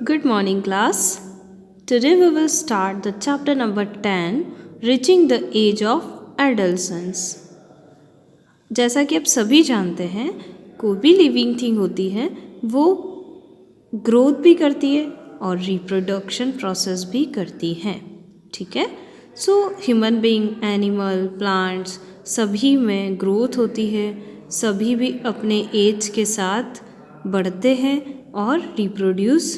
Good morning, class. Today we will start the chapter number 10, Reaching the Age of Adolescence. जैसा कि आप सभी जानते हैं, कोई भी लिविंग थिंग होती है वो ग्रोथ भी करती है और रिप्रोडक्शन प्रोसेस भी करती है. ठीक है. So human being, animal, plants सभी में ग्रोथ होती है. सभी भी अपने एज के साथ बढ़ते हैं और रिप्रोड्यूस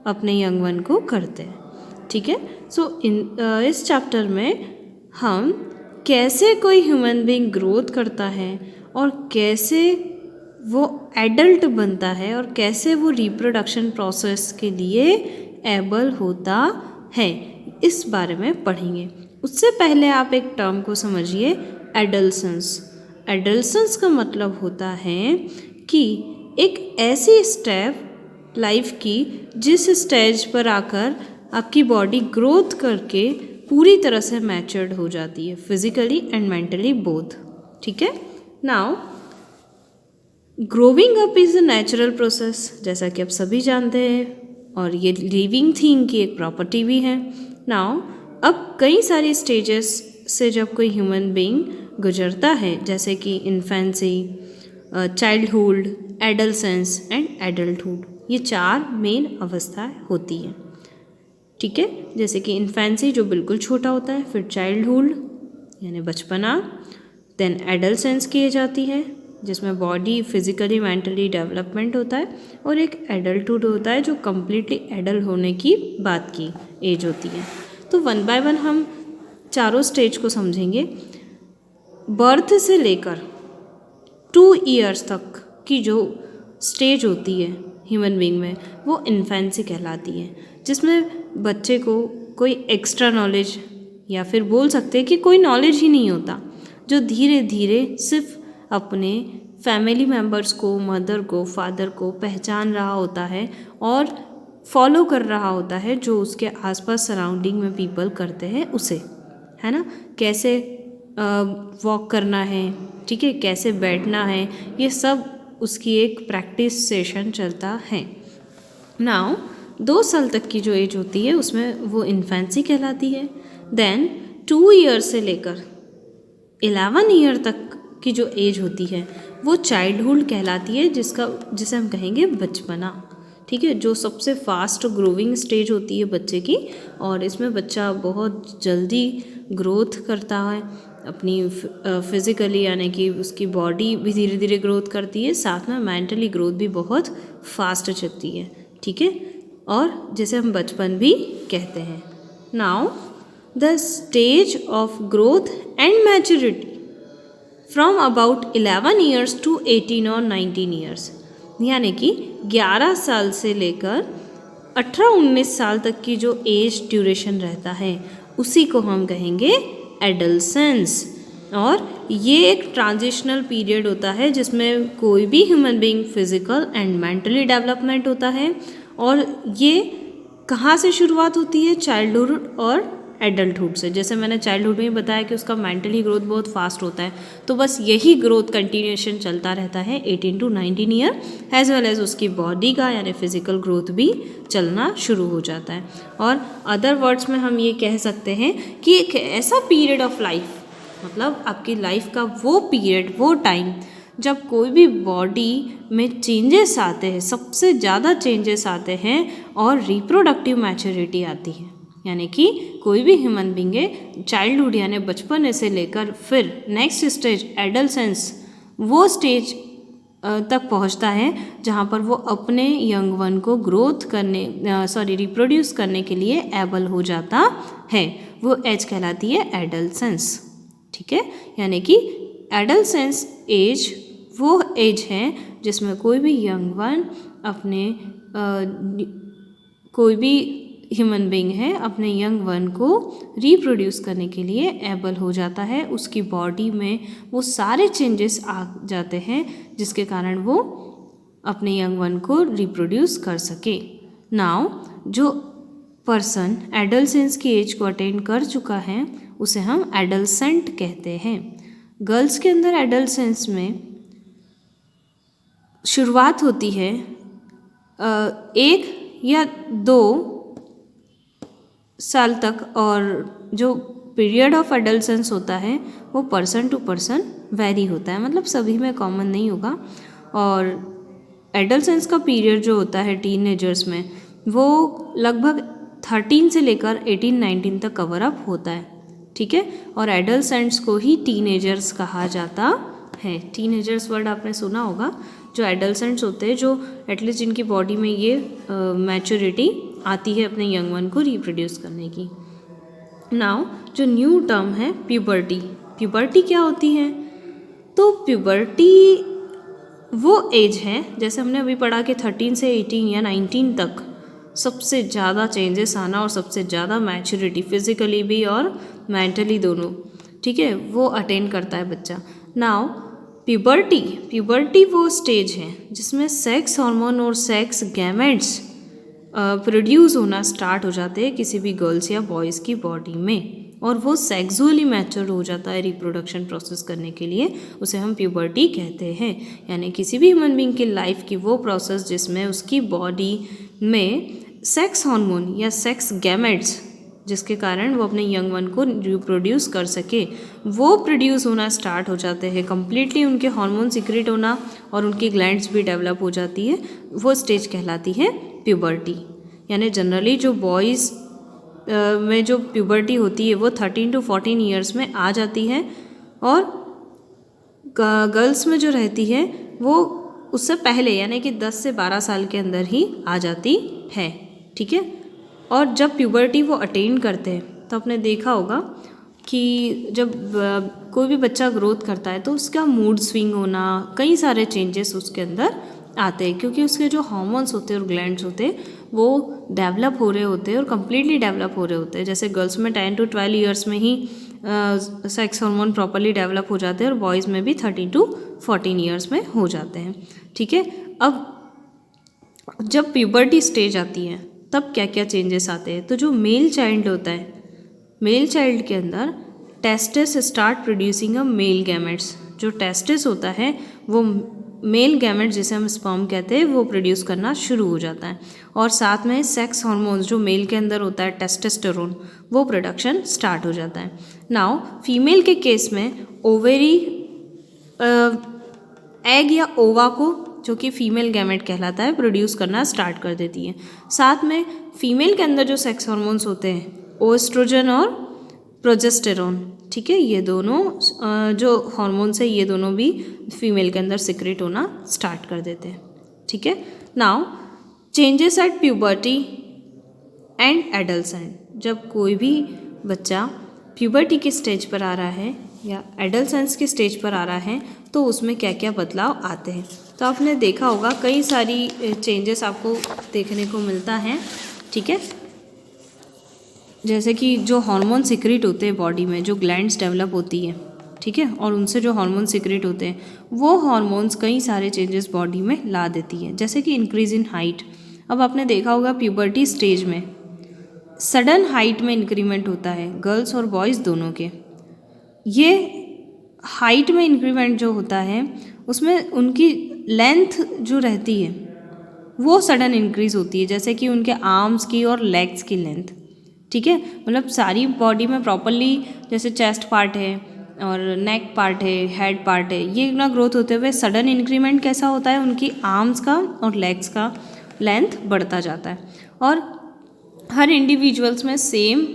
अपने यंग वन को करते हैं. ठीक है. सो इस चैप्टर में हम कैसे कोई ह्यूमन बीइंग ग्रोथ करता है और कैसे वो एडल्ट बनता है और कैसे वो रिप्रोडक्शन प्रोसेस के लिए एबल होता है, इस बारे में पढ़ेंगे. उससे पहले आप एक टर्म को समझिए, एडolescence. एडolescence का मतलब होता है कि एक ऐसी स्टेप लाइफ की जिस स्टेज पर आकर आपकी बॉडी ग्रोथ करके पूरी तरह से मैच्योर्ड हो जाती है, फिजिकली एंड मेंटली बोथ. ठीक है. Now growing up is a natural process, जैसा कि आप सभी जानते हैं, और ये लिविंग थिंग की एक प्रॉपर्टी भी है. नाउ अब कई सारी स्टेजेस से जब कोई ह्यूमन बीइंग गुजरता है, जैसे कि इन्फेंसी, चाइल्डहुड, एडolescence एंड एडल्टहुड, ये 4 मेन अवस्थाएं होती हैं. ठीक है. जैसे कि इन्फेंसी जो बिल्कुल छोटा होता है, फिर चाइल्डहुड यानी बचपना, देन एडolescence की एज आती है जिसमें बॉडी फिजिकली मेंटली डेवलपमेंट होता है, और एक एडल्टहुड होता है जो कम्प्लीटली एडल्ट होने की बात की एज होती है. तो 1 बाय 1 हम चारों स्टेज को समझेंगे. बर्थ से लेकर 2 ईयर्स तक की जो स्टेज होती है ह्यूमन बीइंग में, वो इन्फेंसी कहलाती है, जिसमें बच्चे को कोई एक्स्ट्रा नॉलेज या फिर बोल सकते हैं कि कोई नॉलेज ही नहीं होता, जो धीरे धीरे सिर्फ अपने फैमिली मेम्बर्स को, मदर को, फादर को पहचान रहा होता है और फॉलो कर रहा होता है जो उसके आसपास सराउंडिंग में पीपल करते हैं उसे, है ना. कैसे वॉक करना है, ठीक है, कैसे बैठना है, ये सब उसकी एक प्रैक्टिस सेशन चलता है. नाउ 2 साल तक की जो एज होती है उसमें वो इन्फेंसी कहलाती है. देन 2 ईयर से लेकर 11 ईयर तक की जो एज होती है वो चाइल्डहुड कहलाती है, जिसे हम कहेंगे बचपना. ठीक है. जो सबसे फास्ट ग्रोविंग स्टेज होती है बच्चे की, और इसमें बच्चा बहुत जल्दी ग्रोथ करता है अपनी फिज़िकली, यानी कि उसकी बॉडी भी धीरे धीरे ग्रोथ करती है, साथ में मेंटली ग्रोथ भी बहुत फास्ट चलती है. ठीक है. और जिसे हम बचपन भी कहते हैं. Now the stage of growth and maturity from about 11 years to 18 और 19 ईयर्स, यानी कि 11 साल से लेकर 18-19 साल तक की जो एज ड्यूरेशन रहता है उसी को हम कहेंगे एडolescence. और ये एक ट्रांजिशनल पीरियड होता है जिसमें कोई भी human being physical and mentally development होता है. और ये कहाँ से शुरुआत होती है? चाइल्डहुड और एडल्टहुड से. जैसे मैंने चाइल्डहुड में बताया कि उसका मेंटली ग्रोथ बहुत फास्ट होता है, तो बस यही ग्रोथ कंटिन्यूएशन चलता रहता है 18 to 19 year, as well as उसकी बॉडी का यानी फिजिकल ग्रोथ भी चलना शुरू हो जाता है. और अदर वर्ड्स में हम ये कह सकते हैं कि एक ऐसा पीरियड ऑफ लाइफ, मतलब आपकी लाइफ का वो पीरियड, वो टाइम जब कोई भी बॉडी में चेंजेस आते हैं, सबसे ज़्यादा चेंजेस आते हैं और रिप्रोडक्टिव मैच्योरिटी आती है. यानी कि कोई भी ह्यूमन बीइंग है, चाइल्डहुड यानी बचपन से लेकर फिर नेक्स्ट स्टेज एडolescence, वो स्टेज तक पहुंचता है जहां पर वो अपने यंग वन को ग्रोथ करने रिप्रोड्यूस करने के लिए एबल हो जाता है. वो एज कहलाती है एडolescence. ठीक है. यानी कि एडolescence एज वो एज है जिसमें कोई भी यंग वन अपने कोई भी ह्यूमन बीइंग है अपने यंग वन को रिप्रोड्यूस करने के लिए एबल हो जाता है. उसकी बॉडी में वो सारे चेंजेस आ जाते हैं जिसके कारण वो अपने यंग वन को रिप्रोड्यूस कर सके. नाउ जो पर्सन एडolescence की एज को अटेन कर चुका है उसे हम एडolescent कहते हैं. गर्ल्स के अंदर एडolescence में शुरुआत होती है 1 या 2 साल तक, और जो पीरियड ऑफ एडल्सेंस होता है वो पर्सन टू पर्सन वेरी होता है, मतलब सभी में कॉमन नहीं होगा। और एडल्सेंस का पीरियड जो होता है टीनेजर्स में वो लगभग 13 से लेकर 18-19 तक कवर अप होता है, ठीक है। और एडल्सेंट्स को ही टीनेजर्स कहा जाता है। टीनेजर्स वर्ड आपने सुना होगा। जो एडल्सेंट्स होते हैं, जो एटलीस्ट जिनकी बॉडी में ये मैच्योरिटी आती है अपने यंग वन को रिप्रोड्यूस करने की। नाउ जो न्यू टर्म है प्यूबर्टी। प्यूबर्टी क्या होती है? तो प्यूबर्टी वो एज है, जैसे हमने अभी पढ़ा कि 13 से 18 या 19 तक सबसे ज़्यादा चेंजेस आना और सबसे ज़्यादा मैच्योरिटी फिजिकली भी और मेंटली दोनों, ठीक है, वो अटेन करता है बच्चा। नाउ प्यूबर्टी वो स्टेज है जिसमें सेक्स हार्मोन और सेक्स गैमेट्स प्रोड्यूस होना स्टार्ट हो जाते हैं किसी भी गर्ल्स या बॉयज़ की बॉडी में, और वो सेक्सुअली मैच्योर हो जाता है रिप्रोडक्शन प्रोसेस करने के लिए, उसे हम प्यूबर्टी कहते हैं। यानी किसी भी ह्यूमन बीइंग की लाइफ की वो प्रोसेस जिसमें उसकी बॉडी में सेक्स हार्मोन या सेक्स गैमेट्स, जिसके कारण वो अपने यंग वन को रिप्रोड्यूस कर सके, वो प्रोड्यूस होना स्टार्ट हो जाते हैं। कम्प्लीटली उनके हार्मोन सीक्रेट होना और उनकी ग्लैंड्स भी डेवलप हो जाती है, वो स्टेज कहलाती है प्यूबर्टी। यानी जनरली जो बॉयज़ में जो प्यूबर्टी होती है वो 13 to 14 ईयर्स में आ जाती है, और गर्ल्स में जो रहती है वो उससे पहले यानी कि 10 से 12 साल के अंदर ही आ जाती है, ठीक है। और जब प्यूबर्टी वो अटेन करते हैं तो आपने देखा होगा कि जब कोई भी बच्चा ग्रोथ करता है तो उसका मूड स्विंग होना, कई सारे चेंजेस उसके अंदर आते हैं, क्योंकि उसके जो हार्मोन्स होते हैं और ग्लैंड्स होते हैं वो डेवलप हो रहे होते हैं और कम्प्लीटली डेवलप हो रहे होते हैं। जैसे गर्ल्स में 10 to 12 ईयर्स में ही सेक्स हार्मोन प्रॉपरली डेवलप हो जाते हैं, और बॉयज़ में भी 13 to 14 ईयर्स में हो जाते हैं, ठीक है। अब जब प्यूबर्टी स्टेज आती है तब क्या क्या चेंजेस आते हैं? तो जो मेल चाइल्ड होता है, मेल चाइल्ड के अंदर testis start producing a male gametes. जो टेस्टिस होता है वो मेल गैमेट जिसे हम स्पर्म कहते हैं वो प्रोड्यूस करना शुरू हो जाता है, और साथ में सेक्स हार्मोन्स जो मेल के अंदर होता है टेस्टोस्टेरोन, वो प्रोडक्शन स्टार्ट हो जाता है। नाउ फीमेल के केस में ओवेरी एग या ओवा को, जो कि फीमेल गैमेट कहलाता है, प्रोड्यूस करना स्टार्ट कर देती है। साथ में फीमेल के अंदर जो सेक्स हार्मोन्स होते हैं ओएस्ट्रोजन और प्रोजेस्टेरोन, ठीक है, ये दोनों जो हार्मोन्स है ये दोनों भी फीमेल के अंदर सिक्रेट होना स्टार्ट कर देते हैं, ठीक है। Now changes at puberty and adolescent. जब कोई भी बच्चा प्यूबर्टी के स्टेज पर आ रहा है या एडल्सेंस के स्टेज पर आ रहा है तो उसमें क्या क्या बदलाव आते हैं? तो आपने देखा होगा कई सारी चेंजेस आपको देखने को मिलता है, ठीक है। जैसे कि जो हार्मोन सिक्रेट होते हैं बॉडी में, जो ग्लैंड्स डेवलप होती है, ठीक है, और उनसे जो हार्मोन सिक्रेट होते हैं वो हार्मोन्स कई सारे चेंजेस बॉडी में ला देती है, जैसे कि इंक्रीज इन हाइट। अब आपने देखा होगा प्यूबर्टी स्टेज में सडन हाइट में इंक्रीमेंट होता है गर्ल्स और बॉयज़ दोनों के। ये हाइट में इंक्रीमेंट जो होता है उसमें उनकी लेंथ जो रहती है वो सडन इंक्रीज़ होती है, जैसे कि उनके आर्म्स की और लेग्स की लेंथ, ठीक है। मतलब सारी बॉडी में प्रॉपरली, जैसे चेस्ट पार्ट है और नेक पार्ट है, हेड पार्ट है, ये ना ग्रोथ होते हुए सडन इंक्रीमेंट कैसा होता है, उनकी आर्म्स का और लेग्स का लेंथ बढ़ता जाता है। और हर इंडिविजुअल्स में सेम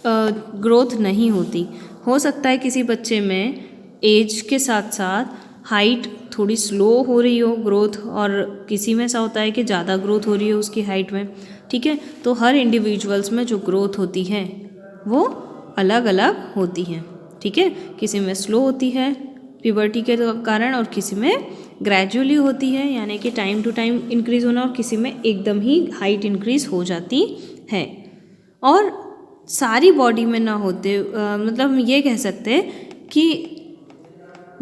ग्रोथ नहीं होती। हो सकता है किसी बच्चे में एज के साथ साथ हाइट थोड़ी स्लो हो रही हो ग्रोथ, और किसी में ऐसा होता है कि ज़्यादा ग्रोथ हो रही हो उसकी हाइट में, ठीक है। तो हर इंडिविजुअल्स में जो ग्रोथ होती है वो अलग अलग होती है, ठीक है। किसी में स्लो होती है प्यूबर्टी के कारण और किसी में ग्रेजुअली होती है, यानी कि टाइम टू टाइम इंक्रीज़ होना, और किसी में एकदम ही हाइट इंक्रीज़ हो जाती है। और सारी बॉडी में ना होते, मतलब हम ये कह सकते हैं कि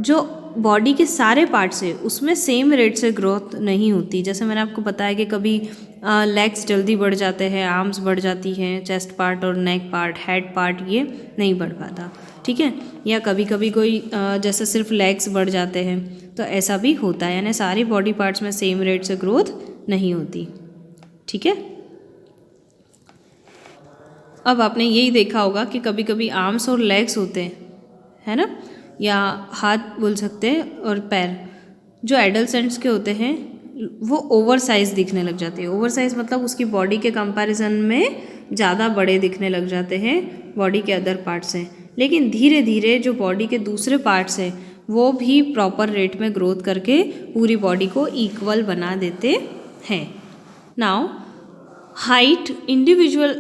जो बॉडी के सारे पार्ट्स है उसमें सेम रेट से ग्रोथ नहीं होती। जैसे मैंने आपको बताया कि कभी लेग्स जल्दी बढ़ जाते हैं, आर्म्स बढ़ जाती हैं, चेस्ट पार्ट और नेक पार्ट, हेड पार्ट ये नहीं बढ़ पाता, ठीक है। या कभी कभी कोई जैसे सिर्फ लेग्स बढ़ जाते हैं, तो ऐसा भी होता है। यानी सारी बॉडी पार्ट्स में सेम रेट से ग्रोथ नहीं होती, ठीक है। अब आपने यही देखा होगा कि कभी कभी आर्म्स और लेग्स होते हैं, है ना, या हाथ बोल सकते हैं, और पैर जो एडल्सेंट्स के होते हैं वो ओवर साइज दिखने लग जाते हैं। ओवर साइज मतलब उसकी बॉडी के कंपैरिजन में ज़्यादा बड़े दिखने लग जाते हैं बॉडी के अदर पार्ट्स से। लेकिन धीरे धीरे जो बॉडी के दूसरे पार्ट्स हैं वो भी प्रॉपर रेट में ग्रोथ करके पूरी बॉडी को इक्वल बना देते हैं। नाउ हाइट इंडिविजुअल,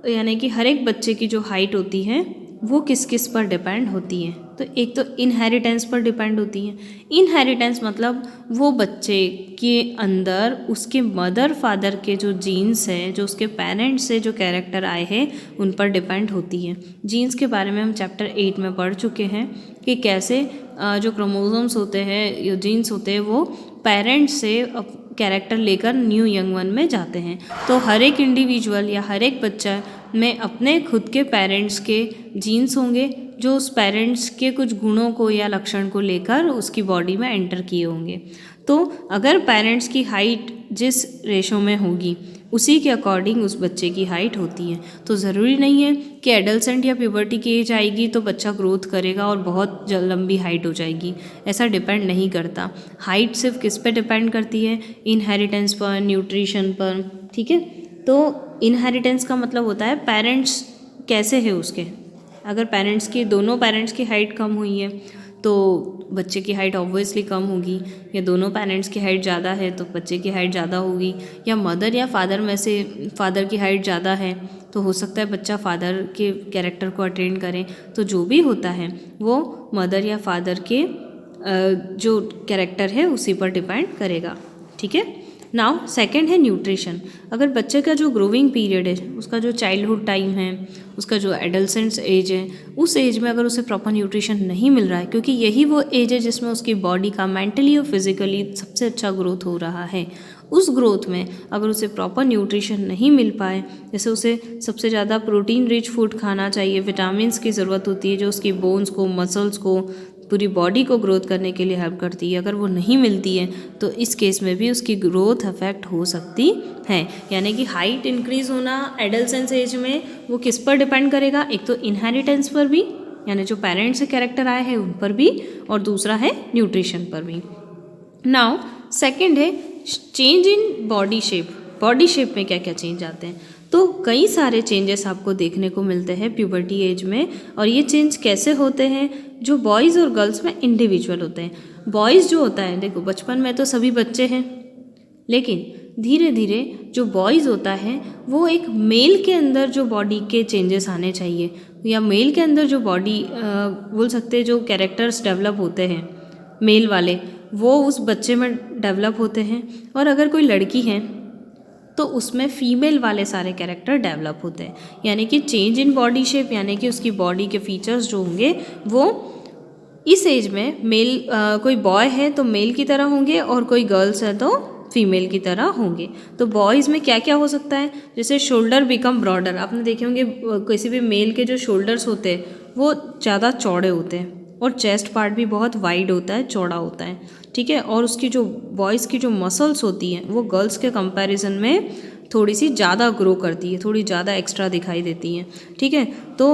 यानी कि हर एक बच्चे की जो हाइट होती है वो किस किस पर डिपेंड होती है। तो एक तो इनहेरिटेंस पर डिपेंड होती है। इनहेरिटेंस मतलब वो बच्चे के अंदर उसके मदर फादर के जो जीन्स हैं, जो उसके पेरेंट्स से जो कैरेक्टर आए हैं उन पर डिपेंड होती है। जीन्स के बारे में हम चैप्टर 8 में पढ़ चुके हैं कि कैसे जो क्रोमोसोम्स होते हैं, जो जीन्स होते हैं, वो पेरेंट्स से कैरेक्टर लेकर न्यू यंग वन में जाते हैं। तो हर एक इंडिविजुअल या हर एक बच्चा में अपने खुद के पेरेंट्स के जीन्स होंगे जो उस पेरेंट्स के कुछ गुणों को या लक्षण को लेकर उसकी बॉडी में एंटर किए होंगे। तो अगर पेरेंट्स की हाइट जिस रेशो में होगी उसी के अकॉर्डिंग उस बच्चे की हाइट होती है। तो ज़रूरी नहीं है कि एडल्सेंट या प्यूबर्टी की एज आएगी तो बच्चा ग्रोथ करेगा और बहुत लंबी हाइट हो जाएगी, ऐसा डिपेंड नहीं करता। हाइट सिर्फ किस पे डिपेंड करती है? इनहेरिटेंस पर, न्यूट्रिशन पर, ठीक है। तो इनहेरिटेंस का मतलब होता है पेरेंट्स कैसे है उसके। अगर पेरेंट्स की, दोनों पेरेंट्स की हाइट कम हुई है तो बच्चे की हाइट ऑब्वियसली कम होगी, या दोनों पेरेंट्स की हाइट ज़्यादा है तो बच्चे की हाइट ज़्यादा होगी, या मदर या फादर में से फादर की हाइट ज़्यादा है तो हो सकता है बच्चा फादर के कैरेक्टर को अटेंड करें। तो जो भी होता है वो मदर या फादर के जो कैरेक्टर है उसी पर डिपेंड करेगा, ठीक है। नाउ सेकंड है न्यूट्रिशन। अगर बच्चे का जो ग्रोइंग पीरियड है, उसका जो चाइल्डहुड टाइम है, उसका जो एडल्सेंट्स एज है, उस एज में अगर उसे प्रॉपर न्यूट्रिशन नहीं मिल रहा है, क्योंकि यही वो एज है जिसमें उसकी बॉडी का मेंटली और फिजिकली सबसे अच्छा ग्रोथ हो रहा है, उस ग्रोथ में अगर उसे प्रॉपर न्यूट्रिशन नहीं मिल पाए, जैसे उसे सबसे ज़्यादा प्रोटीन रिच फूड खाना चाहिए, विटामिन्स की ज़रूरत होती है जो उसकी बोन्स को, मसल्स को, पूरी बॉडी को ग्रोथ करने के लिए हेल्प करती है, अगर वो नहीं मिलती है तो इस केस में भी उसकी ग्रोथ अफेक्ट हो सकती है। यानी कि हाइट इंक्रीज होना एडल्सेंस एज में वो किस पर डिपेंड करेगा? एक तो इनहेरिटेंस पर भी, यानी जो पेरेंट्स से कैरेक्टर आए हैं उन पर भी, और दूसरा है न्यूट्रिशन पर भी। नाउ सेकंड है change in body shape. Body shape में क्या क्या चेंज आते हैं? तो कई सारे चेंजेस आपको देखने को मिलते हैं प्यूबर्टी एज में, और ये चेंज कैसे होते हैं? जो बॉयज़ और गर्ल्स में इंडिविजुअल होते हैं। बॉयज़ जो होता है, देखो बचपन में तो सभी बच्चे हैं, लेकिन धीरे धीरे जो बॉयज़ होता है वो एक मेल के अंदर जो बॉडी के चेंजेस आने चाहिए, या मेल के अंदर जो बॉडी बोल सकते हैं जो कैरेक्टर्स डेवलप होते हैं मेल वाले, वो उस बच्चे में डेवलप होते हैं। और अगर कोई लड़की है तो उसमें फीमेल वाले सारे कैरेक्टर डेवलप होते हैं। यानी कि चेंज इन बॉडी शेप, यानी कि उसकी बॉडी के फीचर्स जो होंगे वो इस एज में मेल, कोई बॉय है तो मेल की तरह होंगे और कोई गर्ल्स है तो फीमेल की तरह होंगे। तो बॉयज़ में क्या क्या हो सकता है? जैसे शोल्डर बिकम ब्रॉडर, आपने देखे होंगे किसी भी मेल के जो शोल्डर्स होते हैं वो ज़्यादा चौड़े होते हैं, और चेस्ट पार्ट भी बहुत वाइड होता है, चौड़ा होता है, ठीक है। और उसकी जो बॉयज़ की जो मसल्स होती हैं वो गर्ल्स के कंपैरिजन में थोड़ी सी ज़्यादा ग्रो करती है, थोड़ी ज़्यादा एक्स्ट्रा दिखाई देती हैं, ठीक है। तो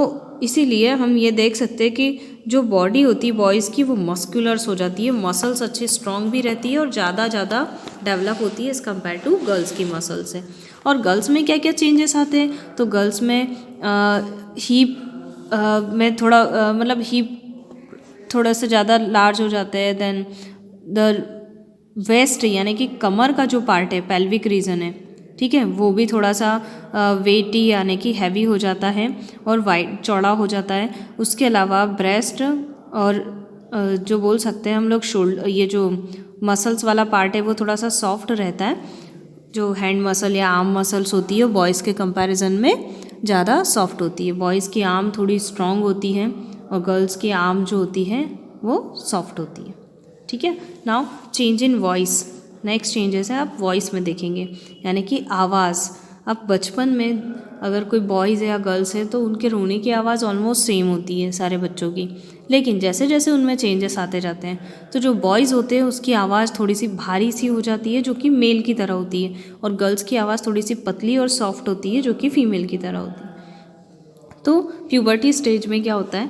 इसीलिए हम ये देख सकते हैं कि जो बॉडी होती है बॉयज़ की वो मस्कुलर्स हो जाती है, मसल्स अच्छी स्ट्रॉन्ग भी रहती है और ज़्यादा डेवलप होती है एज़ कम्पेयर टू गर्ल्स की मसल्स से। और गर्ल्स में क्या क्या चेंजेस आते हैं? तो गर्ल्स में हीप में थोड़ा मतलब हीप थोड़ा सा ज़्यादा लार्ज हो जाते हैं। देन द वेस्ट, यानी कि कमर का जो पार्ट है, पेल्विक रीजन है, ठीक है, वो भी थोड़ा सा वेटी यानी कि हैवी हो जाता है और वाइड चौड़ा हो जाता है। उसके अलावा ब्रेस्ट और जो बोल सकते हैं हम लोग शोल्डर, ये जो मसल्स वाला पार्ट है वो थोड़ा सा सॉफ्ट रहता है। जो हैंड मसल या आर्म मसल्स होती है वो बॉयज़ के कंपैरिजन में ज़्यादा सॉफ्ट होती है। बॉयज़ की आर्म थोड़ी स्ट्रॉन्ग होती है और गर्ल्स की आर्म जो होती है वो सॉफ्ट होती है, ठीक है। Now change in voice, next changes है आप वॉइस में देखेंगे, यानी कि आवाज़। अब बचपन में अगर कोई बॉयज़ है या गर्ल्स है तो उनके रोने की आवाज़ ऑलमोस्ट सेम होती है सारे बच्चों की, लेकिन जैसे जैसे उनमें चेंजेस आते जाते हैं तो जो बॉयज़ होते हैं उसकी आवाज़ थोड़ी सी भारी सी हो जाती है जो कि मेल की तरह होती है, और गर्ल्स की आवाज़ थोड़ी सी पतली और सॉफ्ट होती है जो कि फीमेल की तरह होती है। तो प्यूबर्टी स्टेज में क्या होता है,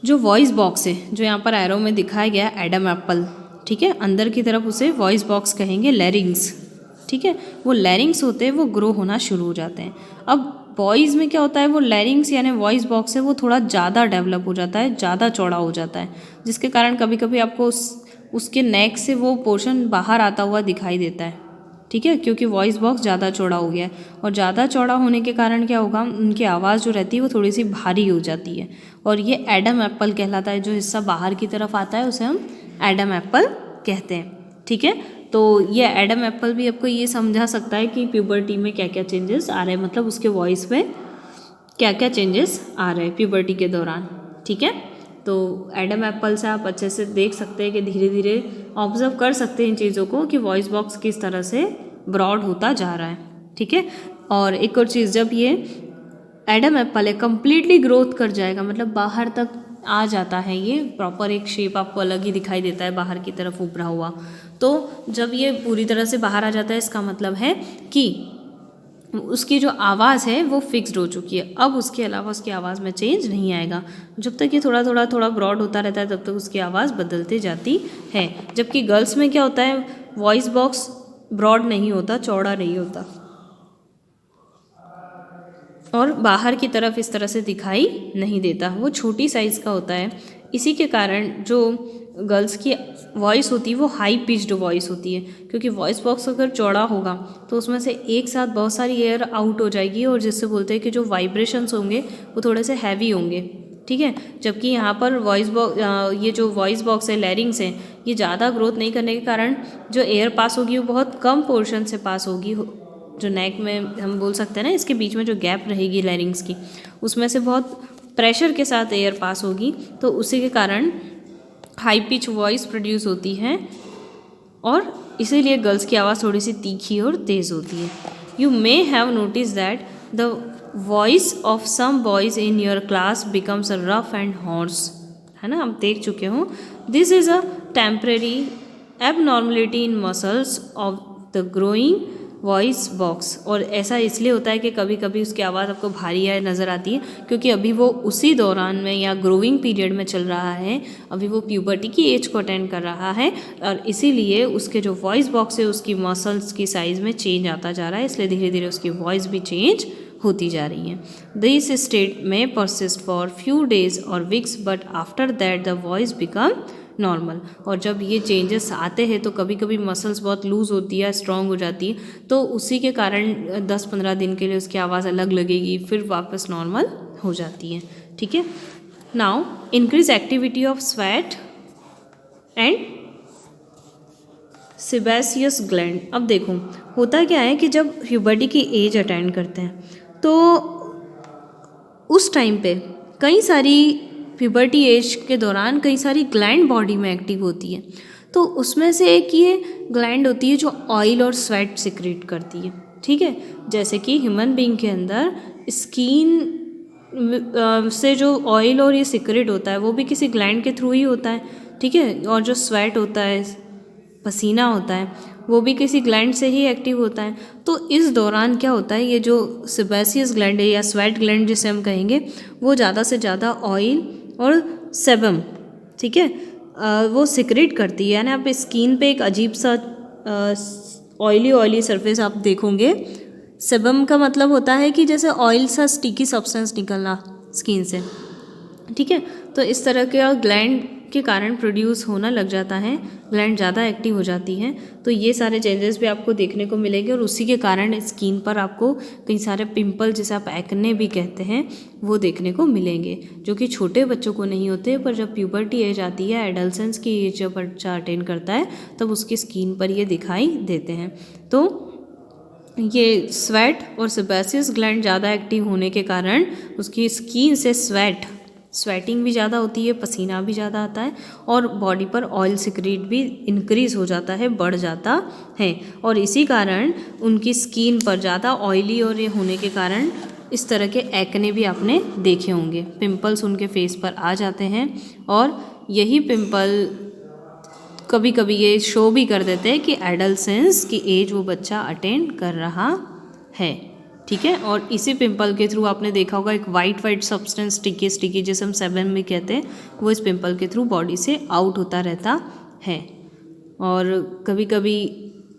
जो वॉइस बॉक्स है, जो यहाँ पर एरो में दिखाया गया है एडम एप्पल, ठीक है, अंदर की तरफ उसे वॉइस बॉक्स कहेंगे, लैरिंग्स, ठीक है, वो लैरिंग्स होते हैं, वो ग्रो होना शुरू हो जाते हैं। अब बॉयज़ में क्या होता है, वो लैरिंग्स यानी वॉइस बॉक्स है वो थोड़ा ज़्यादा डेवलप हो जाता है, ज़्यादा चौड़ा हो जाता है, जिसके कारण कभी कभी आपको उसके नेक से वो पोर्शन बाहर आता हुआ दिखाई देता है, ठीक है, क्योंकि वॉइस बॉक्स ज़्यादा चौड़ा हो गया है। और ज़्यादा चौड़ा होने के कारण क्या होगा, उनकी आवाज़ जो रहती है वो थोड़ी सी भारी हो जाती है, और ये एडम एप्पल कहलाता है। जो हिस्सा बाहर की तरफ आता है उसे हम एडम एप्पल कहते हैं, ठीक है। तो ये एडम एप्पल भी आपको ये समझा सकता है कि प्यूबर्टी में क्या क्या चेंजेस आ रहे हैं, मतलब उसके वॉइस में क्या क्या चेंजेस आ रहे हैं प्यूबर्टी के दौरान, ठीक है। तो एडम एप्पल से आप अच्छे से देख सकते हैं कि धीरे धीरे ऑब्जर्व कर सकते हैं इन चीज़ों को कि वॉइस बॉक्स किस तरह से ब्रॉड होता जा रहा है, ठीक है। और एक और चीज़, जब ये एडम एप्पल है कम्प्लीटली ग्रोथ कर जाएगा, मतलब बाहर तक आ जाता है, ये प्रॉपर एक शेप आपको अलग ही दिखाई देता है बाहर की तरफ उभरा हुआ, तो जब ये पूरी तरह से बाहर आ जाता है इसका मतलब है कि उसकी जो आवाज़ है वो फिक्स्ड हो चुकी है। अब उसके अलावा उसकी आवाज़ में चेंज नहीं आएगा। जब तक ये थोड़ा ब्रॉड होता रहता है तब तक उसकी आवाज़ बदलती जाती है। जबकि गर्ल्स में क्या होता है, वॉइस बॉक्स ब्रॉड नहीं होता, चौड़ा नहीं होता, और बाहर की तरफ इस तरह से दिखाई नहीं देता, वो छोटी साइज़ का होता है। इसी के कारण जो गर्ल्स की वॉइस होती है वो हाई पिच्ड वॉइस होती है, क्योंकि वॉइस बॉक्स अगर चौड़ा होगा तो उसमें से एक साथ बहुत सारी एयर आउट हो जाएगी, और जिससे बोलते हैं कि जो वाइब्रेशंस होंगे वो थोड़े से हैवी होंगे, ठीक है। जबकि यहाँ पर वॉइस बॉक्स, ये जो वॉइस बॉक्स है, लैरिंग्स है, ये ज़्यादा ग्रोथ नहीं करने के कारण जो एयर पास होगी वो बहुत कम पोर्शन से पास होगी। जो नेक में हम बोल सकते हैं ना, इसके बीच में जो गैप रहेगी लैरिंग्स की, उसमें से बहुत प्रेशर के साथ एयर पास होगी, तो उसी के कारण हाई पिच वॉइस प्रोड्यूस होती है, और इसीलिए गर्ल्स की आवाज़ थोड़ी सी तीखी और तेज़ होती है। You may have notice that the voice of some boys in your class becomes a rough and hoarse, है ना, आप देख चुके हो। This is a temporary abnormality in muscles of the growing voice box, और ऐसा इसलिए होता है कि कभी कभी उसकी आवाज़ आपको भारी है नज़र आती है, क्योंकि अभी वो उसी दौरान में या ग्रोइंग पीरियड में चल रहा है, अभी वो प्यूबर्टी की एज को अटेंड कर रहा है, और इसीलिए उसके जो वॉइस बॉक्स है उसकी मसल्स की साइज़ में चेंज आता जा रहा है, इसलिए धीरे धीरे उसकी वॉइस भी चेंज होती जा रही है। दिस स्टेट में परसिस्ट फॉर फ्यू डेज और weeks, but after that the voice become normal. और जब ये चेंजेस आते हैं तो कभी कभी मसल्स बहुत लूज़ होती है, स्ट्रॉन्ग हो जाती है, तो उसी के कारण 10-15 दिन के लिए उसकी आवाज़ अलग लगेगी, फिर वापस नॉर्मल हो जाती है, ठीक है। Now increase activity of sweat and sebaceous gland. अब देखो होता क्या है कि जब प्यूबर्टी की एज अटेंड करते हैं तो उस टाइम पे कई सारी प्यूबर्टी एज के दौरान कई सारी ग्लैंड बॉडी में एक्टिव होती है, तो उसमें से एक ये ग्लैंड होती है जो ऑयल और स्वेट सिक्रेट करती है, ठीक है। जैसे कि ह्यूमन बीइंग के अंदर स्किन से जो ऑयल और ये सिक्रेट होता है वो भी किसी ग्लैंड के थ्रू ही होता है, ठीक है। और जो स्वेट होता है, पसीना होता है, वो भी किसी ग्लैंड से ही एक्टिव होता है। तो इस दौरान क्या होता है, ये जो सेबेसियस ग्लैंड है या स्वेट ग्लैंड जिसे हम कहेंगे, वो ज़्यादा से ज़्यादा ऑयल और सेबम, ठीक है, वो सिक्रेट करती है। यानी आप स्किन पे एक अजीब सा ऑयली सरफेस आप देखोगे। सेबम का मतलब होता है कि जैसे ऑयल सा स्टिकी सब्सटेंस निकलना स्किन से, ठीक है। तो इस तरह के ग्लैंड के कारण प्रोड्यूस होना लग जाता है, ग्लैंड ज़्यादा एक्टिव हो जाती हैं, तो ये सारे चेंजेस भी आपको देखने को मिलेंगे, और उसी के कारण स्किन पर आपको कई सारे पिंपल, जिसे आप एक्ने भी कहते हैं, वो देखने को मिलेंगे, जो कि छोटे बच्चों को नहीं होते, पर जब प्यूबर्टी एज आती है, एडल्सेंस की एज जब बच्चा अटेन करता है, तब उसकी स्किन पर ये दिखाई देते हैं। तो ये स्वेट और सेबेसियस ग्लैंड ज़्यादा एक्टिव होने के कारण उसकी स्किन से स्वेटिंग भी ज़्यादा होती है, पसीना भी ज़्यादा आता है, और बॉडी पर ऑयल सिक्रेट भी इंक्रीज़ हो जाता है, बढ़ जाता है, और इसी कारण उनकी स्किन पर ज़्यादा ऑयली और ये होने के कारण इस तरह के एक्ने भी आपने देखे होंगे, पिंपल्स उनके फेस पर आ जाते हैं, और यही पिंपल कभी कभी ये शो भी कर देते हैं कि एडल्सेंस की एज वो बच्चा अटेंड कर रहा है, ठीक है। और इसी पिंपल के थ्रू आपने देखा होगा एक वाइट सब्सटेंस स्टिकी जिसे हम सेबम में कहते हैं, वो इस पिंपल के थ्रू बॉडी से आउट होता रहता है। और कभी कभी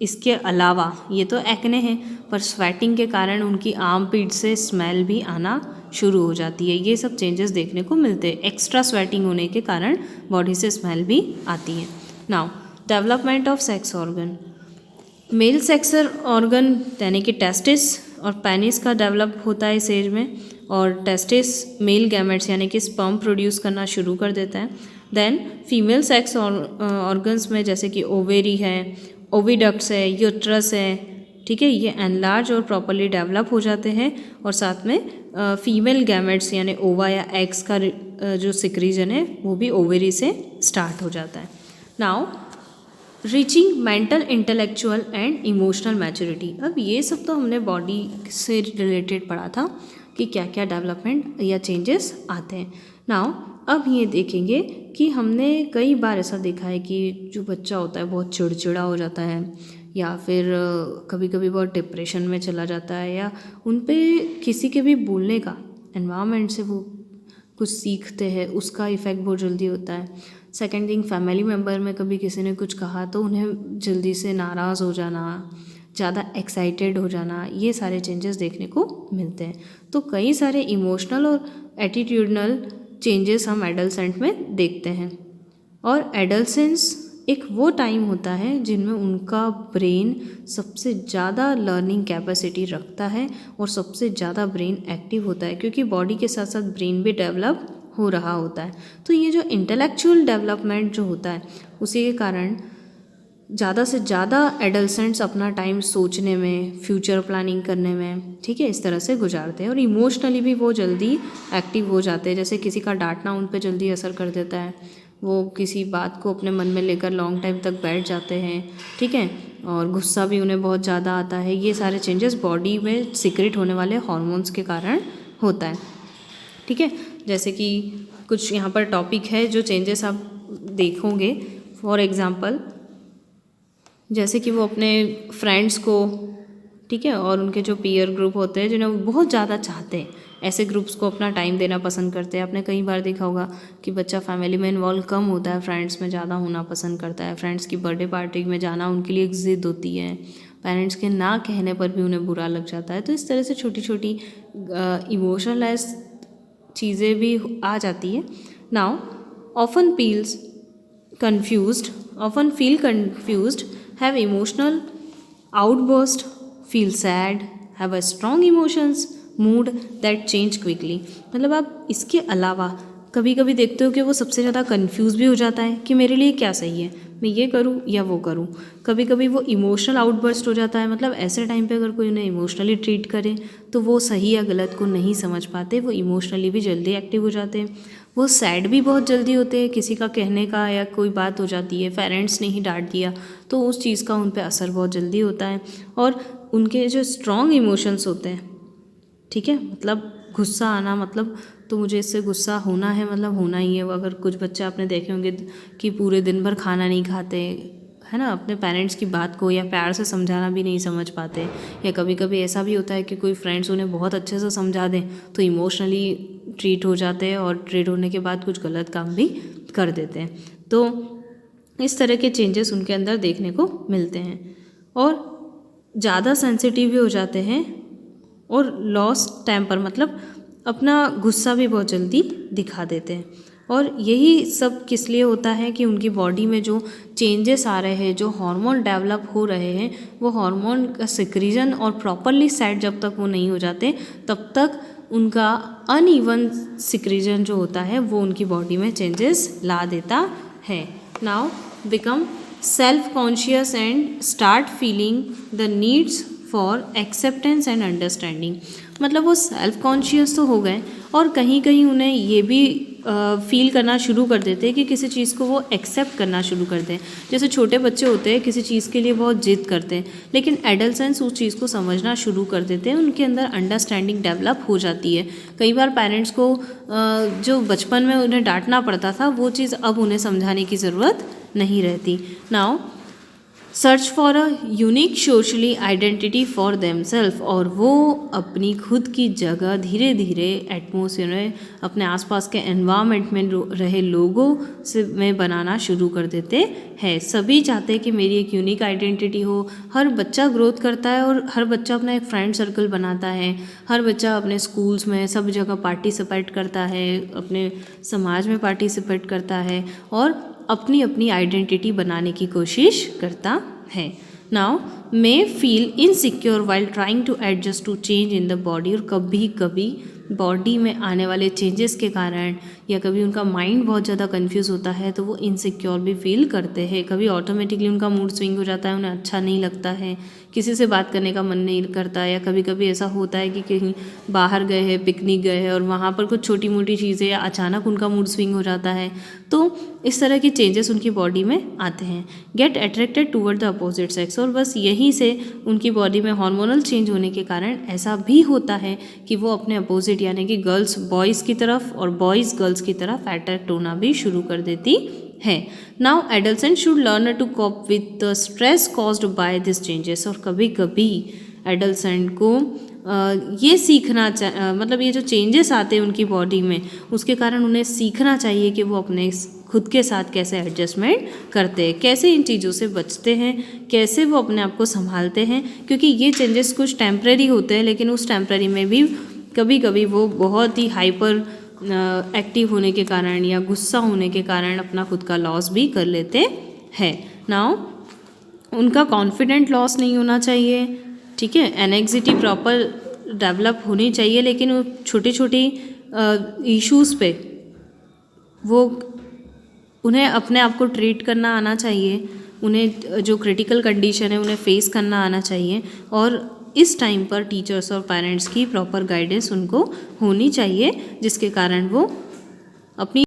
इसके अलावा ये तो एक्ने है, पर स्वेटिंग के कारण उनकी आर्म पीट से स्मेल भी आना शुरू हो जाती है। ये सब चेंजेस देखने को मिलते हैं। एक्स्ट्रा स्वेटिंग होने के कारण बॉडी से स्मेल भी आती है। Now development of sex organ. Male sex organ यानी कि टेस्टिस और पेनिस का डेवलप होता है इस एज में, और टेस्टिस मेल गैमेट्स यानी कि स्पर्म प्रोड्यूस करना शुरू कर देता है। देन फीमेल सेक्स ऑर्गन्स में जैसे कि ओवेरी है, ओविडक्ट्स है, यूट्रस है, ठीक है, ये एनलार्ज और प्रॉपरली डेवलप हो जाते हैं। और साथ में फीमेल गैमेट्स यानी ओवा या एग्स का जो सिक्रीजन है वो भी ओवेरी से स्टार्ट हो जाता है। Now reaching mental, intellectual and emotional maturity. अब ये सब तो हमने बॉडी से रिलेटेड पढ़ा था कि क्या क्या डेवलपमेंट या चेंजेस आते हैं। नाउ अब ये देखेंगे कि हमने कई बार ऐसा देखा है कि जो बच्चा होता है बहुत चिड़चिड़ा हो जाता है, या फिर कभी कभी बहुत डिप्रेशन में चला जाता है, या उन पे किसी के भी बोलने का एनवायरनमेंट से वो कुछ सीखते हैं, उसका इफ़ेक्ट बहुत जल्दी होता है। सेकेंड थिंग, फैमिली मेम्बर में कभी किसी ने कुछ कहा तो उन्हें जल्दी से नाराज़ हो जाना, ज़्यादा एक्साइटेड हो जाना, ये सारे चेंजेस देखने को मिलते हैं। तो कई सारे इमोशनल और एटीट्यूडनल चेंजेस हम एडolescent में देखते हैं। और एडolescence एक वो टाइम होता है जिनमें उनका ब्रेन सबसे ज़्यादा लर्निंग कैपेसिटी रखता है और सबसे ज़्यादा ब्रेन एक्टिव होता है, क्योंकि बॉडी के साथ साथ ब्रेन भी डेवलप हो रहा होता है। तो ये जो इंटेलेक्चुअल डेवलपमेंट जो होता है उसी के कारण ज़्यादा से ज़्यादा एडolescents अपना टाइम सोचने में, फ्यूचर प्लानिंग करने में, ठीक है, इस तरह से गुजारते हैं। और इमोशनली भी वो जल्दी एक्टिव हो जाते हैं। जैसे किसी का डांटना उन पे जल्दी असर कर देता है, वो किसी बात को अपने मन में लेकर लॉन्ग टाइम तक बैठ जाते हैं, ठीक है, और गुस्सा भी उन्हें बहुत ज़्यादा आता है। ये सारे चेंजेस बॉडी में सीक्रेट होने वाले हॉर्मोन्स के कारण होता है, ठीक है। जैसे कि कुछ यहाँ पर टॉपिक है जो चेंजेस आप देखोगे। फॉर एग्ज़ाम्पल, जैसे कि वो अपने फ्रेंड्स को, ठीक है, और उनके जो पीयर ग्रुप होते हैं जिन्हें वो बहुत ज़्यादा चाहते हैं, ऐसे ग्रुप्स को अपना टाइम देना पसंद करते हैं। आपने कई बार देखा होगा कि बच्चा फैमिली में इन्वॉल्व कम होता है, फ्रेंड्स में ज़्यादा होना पसंद करता है। फ्रेंड्स की बर्थडे पार्टी में जाना उनके लिए एक ज़िद होती है, पेरेंट्स के ना कहने पर भी उन्हें बुरा लग जाता है। तो इस तरह से छोटी छोटी इमोशनलाइज चीज़ें भी आ जाती है। Now often feel confused, have emotional outburst, feel sad, have a strong emotions, mood that change quickly। मतलब आप इसके अलावा कभी कभी देखते हो कि वो सबसे ज़्यादा कंफ्यूज भी हो जाता है कि मेरे लिए क्या सही है, मैं ये करूँ या वो करूँ। कभी कभी वो इमोशनल आउटबर्स्ट हो जाता है। मतलब ऐसे टाइम पे अगर कोई उन्हें इमोशनली ट्रीट करे तो वो सही या गलत को नहीं समझ पाते, वो इमोशनली भी जल्दी एक्टिव हो जाते हैं। वो सैड भी बहुत जल्दी होते हैं, किसी का कहने का या कोई बात हो जाती है, पेरेंट्स ने ही डांट दिया तो उस चीज़ का उन पर असर बहुत जल्दी होता है। और उनके जो स्ट्रॉन्ग इमोशंस होते हैं, ठीक है, मतलब गुस्सा आना, मतलब तो मुझे इससे गुस्सा होना है, मतलब होना ही है। अगर कुछ बच्चे आपने देखे होंगे कि पूरे दिन भर खाना नहीं खाते, है ना, अपने पेरेंट्स की बात को या प्यार से समझाना भी नहीं समझ पाते, या कभी कभी ऐसा भी होता है कि कोई फ्रेंड्स उन्हें बहुत अच्छे से समझा दें तो इमोशनली ट्रीट हो जाते हैं और ट्रीट होने के बाद कुछ गलत काम भी कर देते हैं। तो इस तरह के चेंजेस उनके अंदर देखने को मिलते हैं। और ज़्यादा सेंसिटिव भी हो जाते हैं और लॉस टेम्पर, मतलब अपना गुस्सा भी बहुत जल्दी दिखा देते हैं। और यही सब किस लिए होता है कि उनकी बॉडी में जो चेंजेस आ रहे हैं, जो हार्मोन डेवलप हो रहे हैं, वो हार्मोन का सिक्रीजन और प्रॉपरली सेट जब तक वो नहीं हो जाते तब तक उनका अनइवन सिक्रीजन जो होता है वो उनकी बॉडी में चेंजेस ला देता है। Now become self conscious and start feeling the needs for acceptance and understanding. मतलब वो सेल्फ कॉन्शियस तो हो गए और कहीं कहीं उन्हें ये भी फील करना शुरू कर देते हैं कि किसी चीज़ को वो एक्सेप्ट करना शुरू करते हैं। जैसे छोटे बच्चे होते हैं, किसी चीज़ के लिए बहुत जिद करते हैं, लेकिन एडल्सेंस उस चीज़ को समझना शुरू कर देते हैं, उनके अंदर अंडरस्टैंडिंग डेवलप हो जाती है। कई बार पेरेंट्स को जो बचपन में उन्हें डांटना पड़ता था वो चीज़ अब उन्हें समझाने की ज़रूरत नहीं रहती। Now search for a unique socially identity for themself, और वो अपनी खुद की जगह धीरे धीरे एटमोसफियर में, अपने आसपास के एनवायरनमेंट में रहे लोगों से में बनाना शुरू कर देते हैं। सभी चाहते हैं कि मेरी एक यूनिक आइडेंटिटी हो। हर बच्चा ग्रोथ करता है और हर बच्चा अपना एक फ्रेंड सर्कल बनाता है। हर बच्चा अपने स्कूल्स में सब जगह पार्टिसिपेट करता है, अपने समाज में पार्टिसिपेट करता है और अपनी अपनी आइडेंटिटी बनाने की कोशिश करता है। Now may feel insecure while trying to adjust to change in the body, और कभी कभी बॉडी में आने वाले चेंजेस के कारण या कभी उनका माइंड बहुत ज़्यादा कंफ्यूज होता है तो वो इनसिक्योर भी फील करते हैं। कभी ऑटोमेटिकली उनका मूड स्विंग हो जाता है, उन्हें अच्छा नहीं लगता है, किसी से बात करने का मन नहीं करता, या कभी कभी ऐसा होता है कि कहीं बाहर गए हैं, पिकनिक गए हैं और वहाँ पर कुछ छोटी मोटी चीज़ें या अचानक उनका मूड स्विंग हो जाता है, तो इस तरह के चेंजेस उनकी बॉडी में आते हैं। Get attracted toward the opposite sex, और बस यहीं से उनकी बॉडी में हार्मोनल चेंज होने के कारण ऐसा भी होता है कि वो अपने अपोजिट यानी कि गर्ल्स बॉयज़ की तरफ और बॉयज़ गर्ल्स की तरफ अट्रैक्ट होना भी शुरू कर देती है। Now adolescent should learn to cope with the stress caused by this changes, और कभी कभी एडल्सेंट को ये सीखना मतलब ये जो चेंजेस आते हैं उनकी बॉडी में, उसके कारण उन्हें सीखना चाहिए कि वो अपने खुद के साथ कैसे एडजस्टमेंट करते हैं, कैसे इन चीज़ों से बचते हैं, कैसे वो अपने आप को संभालते हैं, क्योंकि ये चेंजेस कुछ टेम्प्रेरी होते हैं, लेकिन उस टेम्प्रेरी में भी कभी कभी वो बहुत ही हाइपर एक्टिव होने के कारण या गुस्सा होने के कारण अपना खुद का लॉस भी कर लेते हैं। नाउ उनका कॉन्फिडेंट लॉस नहीं होना चाहिए, ठीक है, एनेक्सिटी प्रॉपर डेवलप होनी चाहिए, लेकिन वो छोटी छोटी इश्यूज़ पे वो उन्हें अपने आप को ट्रीट करना आना चाहिए, उन्हें जो क्रिटिकल कंडीशन है उन्हें फेस करना आना चाहिए, और इस टाइम पर टीचर्स और पेरेंट्स की प्रॉपर गाइडेंस उनको होनी चाहिए, जिसके कारण वो अपनी